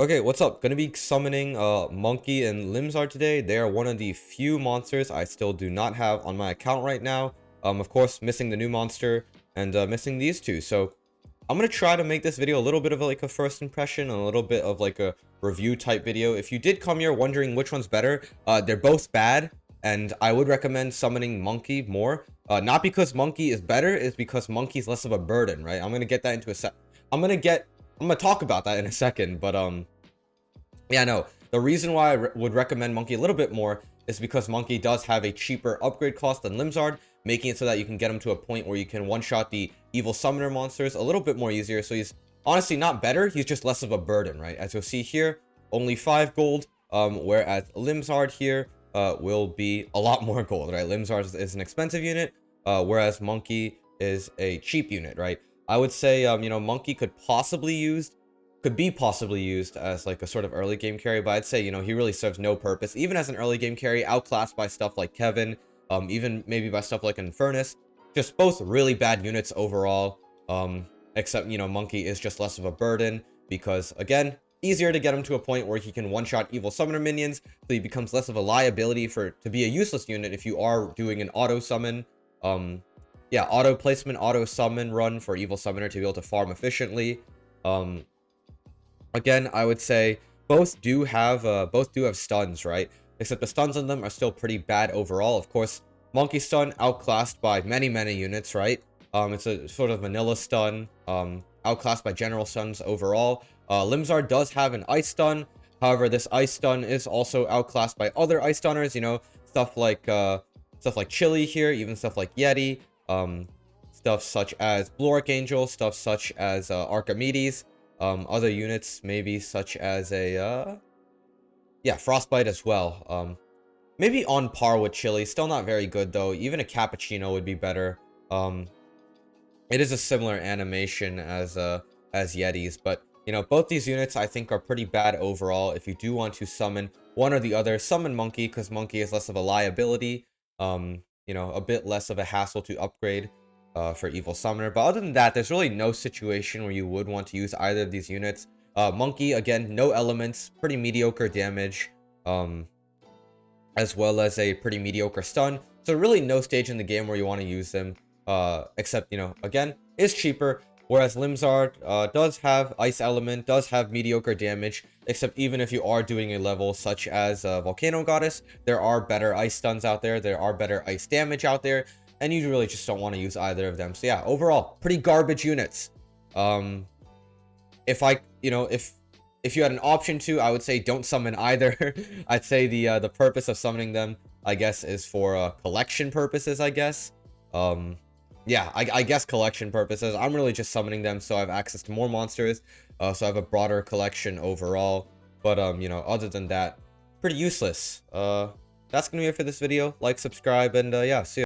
Okay, what's up? Gonna be summoning Monke and Limzard today. They are one of the few monsters I still do not have on my account right now. Of course, missing the new monster and missing these two. So I'm gonna try to make this video a little bit of like a first impression, and a little bit of like a review type video. If you did come here wondering which one's better, they're both bad, and I would recommend summoning Monke more. Not because Monke is better, it's because Monke's less of a burden, right? I'm gonna get that into a sec. I'm gonna talk about that in a second, but yeah, no. The reason why I would recommend Monke a little bit more is because Monke does have a cheaper upgrade cost than Limzard, making it so that you can get him to a point where you can one-shot the evil summoner monsters a little bit more easier. So he's honestly not better, he's just less of a burden, right? As you'll see here, only 5 gold, whereas Limzard here will be a lot more gold, right? Limzard is an expensive unit, whereas Monke is a cheap unit, right? I would say, Monke could be possibly used as like a sort of early game carry, but I'd say, he really serves no purpose. Even as an early game carry, outclassed by stuff like Kevin, even maybe by stuff like Infernus. Just both really bad units overall, except, Monke is just less of a burden because, again, easier to get him to a point where he can one-shot evil summoner minions, so he becomes less of a liability to be a useless unit if you are doing an auto summon. Yeah, auto placement, auto summon run for evil summoner to be able to farm efficiently. Again, I would say both do have stuns, right? Except the stuns on them are still pretty bad overall. Of course, Monkey stun outclassed by many units, right? It's a sort of vanilla stun, outclassed by general stuns overall. Limzard does have an ice stun. However, this ice stun is also outclassed by other ice stunners, stuff like Chili here, even stuff like Yeti, stuff such as Blue Archangel, stuff such as Archimedes. Other units maybe such as yeah, Frostbite as well. Maybe on par with Chili, still not very good though. Even a Cappuccino would be better. It is a similar animation as Yetis, but both these units I think are pretty bad overall. If you do want to summon one or the other, summon Monke, because Monke is less of a liability. A bit less of a hassle to upgrade for evil summoner. But other than that, there's really no situation where you would want to use either of these units. Monke, again, no elements, pretty mediocre damage, as well as a pretty mediocre stun. So really no stage in the game where you want to use them, except, again, is cheaper. Whereas Limzard does have ice element, does have mediocre damage, except even if you are doing a level such as Volcano Goddess, there are better ice stuns out there, there are better ice damage out there, and you really just don't want to use either of them. So yeah, overall, pretty garbage units. If you had an option to, I would say don't summon either. I'd say the purpose of summoning them, I guess, is for collection purposes, I guess. Yeah, I guess collection purposes. I'm really just summoning them so I have access to more monsters, so I have a broader collection overall. But other than that, pretty useless. That's gonna be it for this video. Like, subscribe, and yeah, see ya.